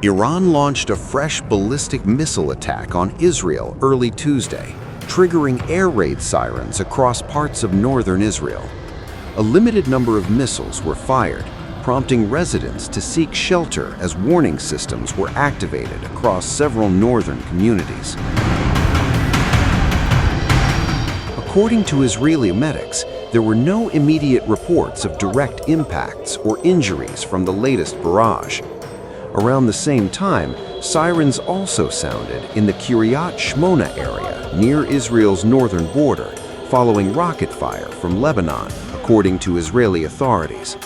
Iran launched a fresh ballistic missile attack on Israel early Tuesday, triggering air raid sirens across parts of northern Israel. A limited number of missiles were fired, prompting residents to seek shelter as warning systems were activated across several northern communities. According to Israeli medics, there were no immediate reports of direct impacts or injuries from the latest barrage. Around the same time, sirens also sounded in the Kiryat Shmona area near Israel's northern border, following rocket fire from Lebanon, according to Israeli authorities.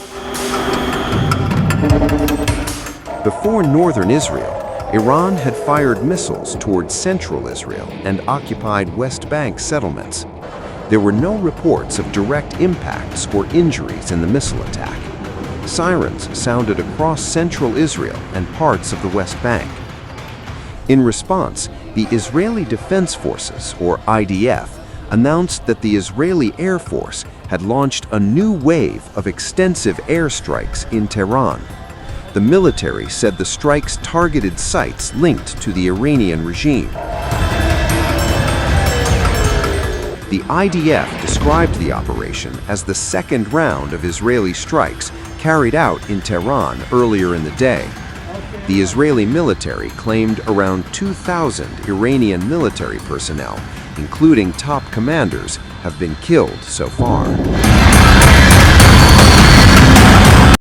Before northern Israel, Iran had fired missiles towards central Israel and occupied West Bank settlements. There were no reports of direct impacts or injuries in the missile attack. Sirens sounded across central Israel and parts of the West Bank. In response, the Israeli Defense Forces, or IDF, announced that the Israeli Air Force had launched a new wave of extensive airstrikes in Tehran. The military said the strikes targeted sites linked to the Iranian regime. The IDF described the operation as the second round of Israeli strikes carried out in Tehran earlier in the day. The Israeli military claimed around 2,000 Iranian military personnel, including top commanders, have been killed so far.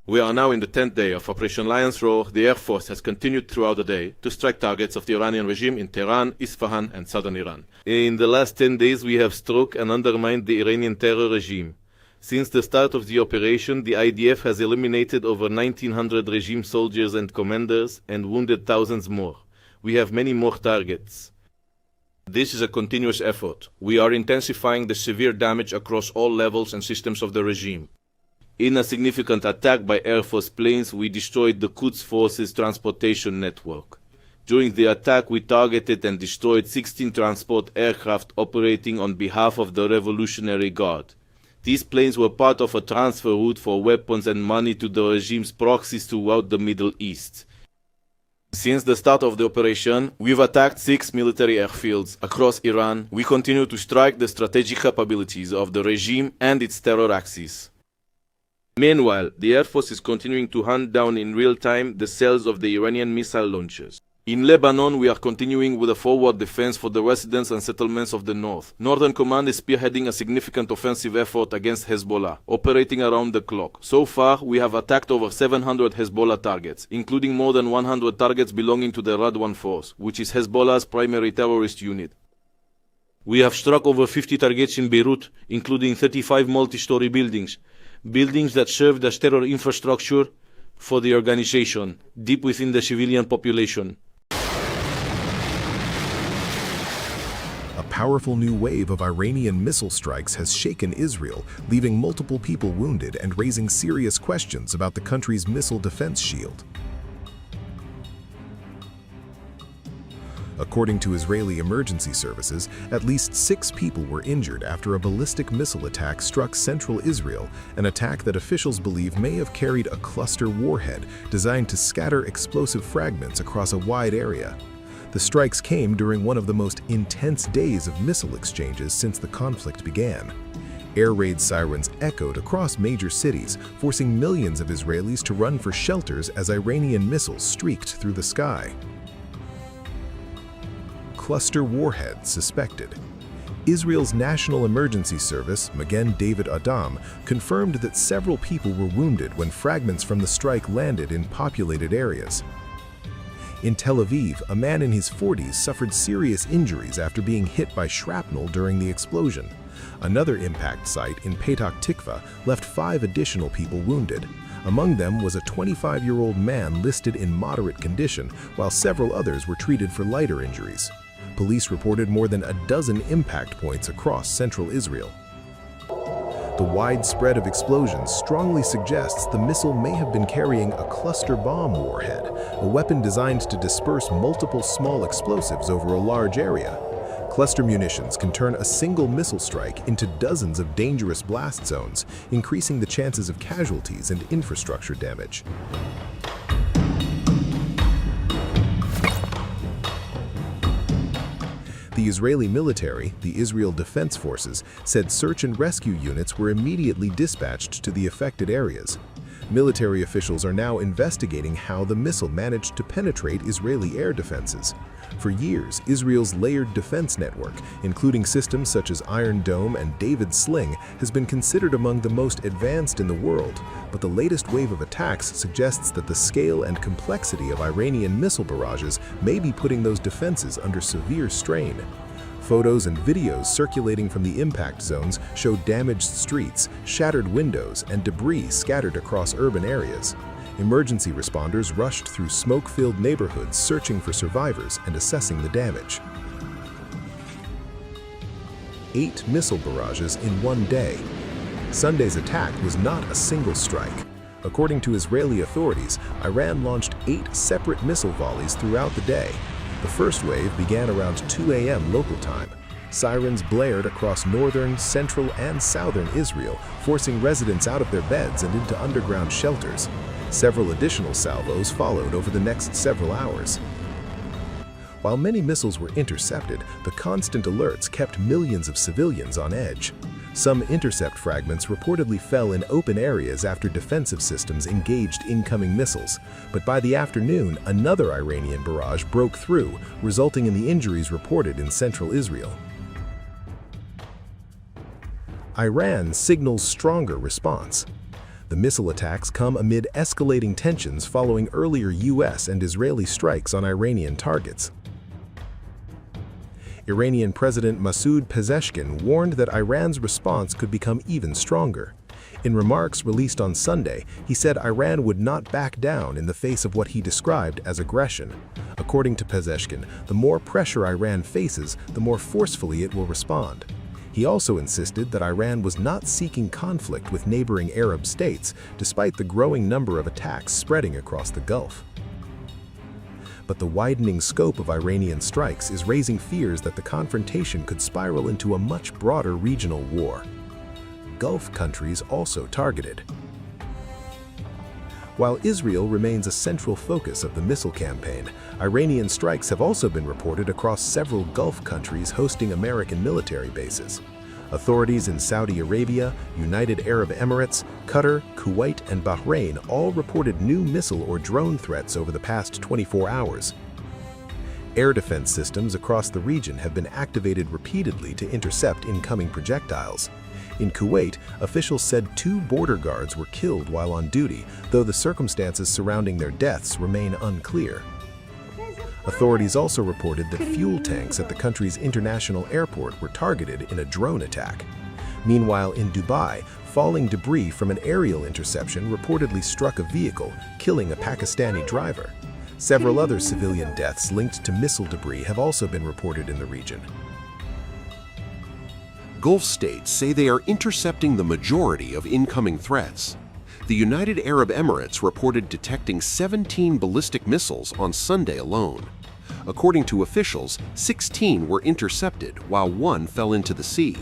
We are now in the 10th day of Operation Lion's Roar. The Air Force has continued throughout the day to strike targets of the Iranian regime in Tehran, Isfahan, and southern Iran. In the last 10 days, we have struck and undermined the Iranian terror regime. Since the start of the operation, the IDF has eliminated over 1,900 regime soldiers and commanders and wounded thousands more. We have many more targets. This is a continuous effort. We are intensifying the severe damage across all levels and systems of the regime. In a significant attack by Air Force planes, we destroyed the Quds Forces transportation network. During the attack, we targeted and destroyed 16 transport aircraft operating on behalf of the Revolutionary Guard. These planes were part of a transfer route for weapons and money to the regime's proxies throughout the Middle East. Since the start of the operation, we've attacked 6 military airfields across Iran. We continue to strike the strategic capabilities of the regime and its terror axis. Meanwhile, the Air Force is continuing to hunt down in real time the cells of the Iranian missile launchers. In Lebanon, we are continuing with a forward defense for the residents and settlements of the north. Northern Command is spearheading a significant offensive effort against Hezbollah, operating around the clock. So far, we have attacked over 700 Hezbollah targets, including more than 100 targets belonging to the Radwan force, which is Hezbollah's primary terrorist unit. We have struck over 50 targets in Beirut, including 35 multi-story buildings that served as terror infrastructure for the organization, deep within the civilian population. A powerful new wave of Iranian missile strikes has shaken Israel, leaving multiple people wounded and raising serious questions about the country's missile defense shield. According to Israeli emergency services, at least 6 people were injured after a ballistic missile attack struck central Israel, an attack that officials believe may have carried a cluster warhead designed to scatter explosive fragments across a wide area. The strikes came during one of the most intense days of missile exchanges since the conflict began. Air raid sirens echoed across major cities, forcing millions of Israelis to run for shelters as Iranian missiles streaked through the sky. Cluster warhead suspected. Israel's National Emergency Service, Magen David Adom, confirmed that several people were wounded when fragments from the strike landed in populated areas. In Tel Aviv, a man in his 40s suffered serious injuries after being hit by shrapnel during the explosion. Another impact site in Petah Tikva left 5 additional people wounded. Among them was a 25-year-old man listed in moderate condition, while several others were treated for lighter injuries. Police reported more than a dozen impact points across central Israel. The wide spread of explosions strongly suggests the missile may have been carrying a cluster bomb warhead, a weapon designed to disperse multiple small explosives over a large area. Cluster munitions can turn a single missile strike into dozens of dangerous blast zones, increasing the chances of casualties and infrastructure damage. The Israeli military, the Israel Defense Forces, said search and rescue units were immediately dispatched to the affected areas. Military officials are now investigating how the missile managed to penetrate Israeli air defenses. For years, Israel's layered defense network, including systems such as Iron Dome and David's Sling, has been considered among the most advanced in the world, but the latest wave of attacks suggests that the scale and complexity of Iranian missile barrages may be putting those defenses under severe strain. Photos and videos circulating from the impact zones show damaged streets, shattered windows, and debris scattered across urban areas. Emergency responders rushed through smoke-filled neighborhoods searching for survivors and assessing the damage. 8 missile barrages in one day. Sunday's attack was not a single strike. According to Israeli authorities, Iran launched 8 separate missile volleys throughout the day. The first wave began around 2 a.m. local time. Sirens blared across northern, central, and southern Israel, forcing residents out of their beds and into underground shelters. Several additional salvos followed over the next several hours. While many missiles were intercepted, the constant alerts kept millions of civilians on edge. Some intercept fragments reportedly fell in open areas after defensive systems engaged incoming missiles, but by the afternoon, another Iranian barrage broke through, resulting in the injuries reported in central Israel. Iran signals stronger response. The missile attacks come amid escalating tensions following earlier U.S. and Israeli strikes on Iranian targets. Iranian President Masoud Pezeshkian warned that Iran's response could become even stronger. In remarks released on Sunday, he said Iran would not back down in the face of what he described as aggression. According to Pezeshkian, the more pressure Iran faces, the more forcefully it will respond. He also insisted that Iran was not seeking conflict with neighboring Arab states, despite the growing number of attacks spreading across the Gulf. But the widening scope of Iranian strikes is raising fears that the confrontation could spiral into a much broader regional war. Gulf countries also targeted. While Israel remains a central focus of the missile campaign, Iranian strikes have also been reported across several Gulf countries hosting American military bases. Authorities in Saudi Arabia, United Arab Emirates, Qatar, Kuwait, and Bahrain all reported new missile or drone threats over the past 24 hours. Air defense systems across the region have been activated repeatedly to intercept incoming projectiles. In Kuwait, officials said 2 border guards were killed while on duty, though the circumstances surrounding their deaths remain unclear. Authorities also reported that fuel tanks at the country's international airport were targeted in a drone attack. Meanwhile, in Dubai, falling debris from an aerial interception reportedly struck a vehicle, killing a Pakistani driver. Several other civilian deaths linked to missile debris have also been reported in the region. Gulf states say they are intercepting the majority of incoming threats. The United Arab Emirates reported detecting 17 ballistic missiles on Sunday alone. According to officials, 16 were intercepted while 1 fell into the sea.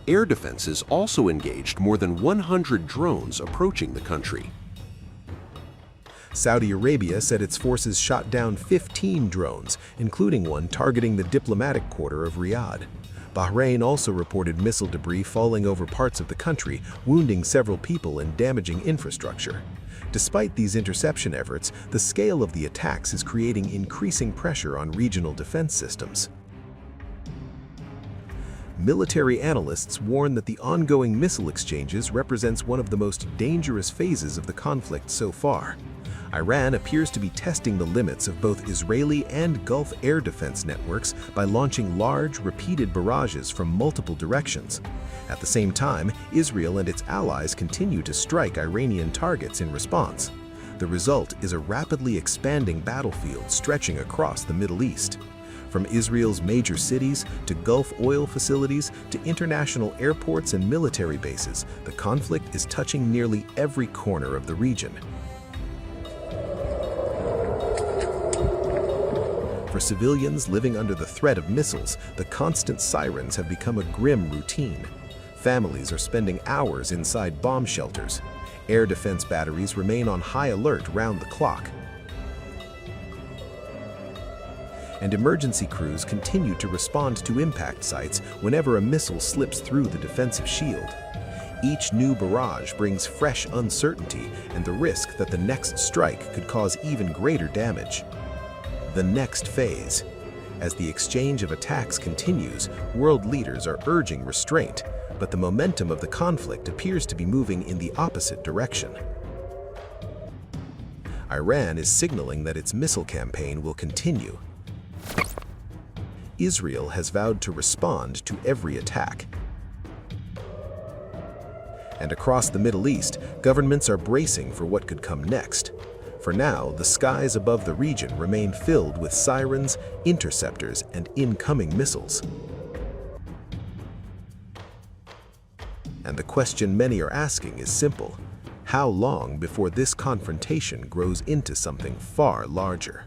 Air defenses also engaged more than 100 drones approaching the country. Saudi Arabia said its forces shot down 15 drones, including one targeting the diplomatic quarter of Riyadh. Bahrain also reported missile debris falling over parts of the country, wounding several people and damaging infrastructure. Despite these interception efforts, the scale of the attacks is creating increasing pressure on regional defense systems. Military analysts warn that the ongoing missile exchanges represents one of the most dangerous phases of the conflict so far. Iran appears to be testing the limits of both Israeli and Gulf air defense networks by launching large, repeated barrages from multiple directions. At the same time, Israel and its allies continue to strike Iranian targets in response. The result is a rapidly expanding battlefield stretching across the Middle East. From Israel's major cities to Gulf oil facilities to international airports and military bases, the conflict is touching nearly every corner of the region. For civilians living under the threat of missiles, the constant sirens have become a grim routine. Families are spending hours inside bomb shelters. Air defense batteries remain on high alert round the clock. and emergency crews continue to respond to impact sites whenever a missile slips through the defensive shield. Each new barrage brings fresh uncertainty and the risk that the next strike could cause even greater damage. The next phase. As the exchange of attacks continues, world leaders are urging restraint, but the momentum of the conflict appears to be moving in the opposite direction. Iran is signaling that its missile campaign will continue. Israel has vowed to respond to every attack. And across the Middle East, governments are bracing for what could come next. For now, the skies above the region remain filled with sirens, interceptors, and incoming missiles. And the question many are asking is simple: how long before this confrontation grows into something far larger?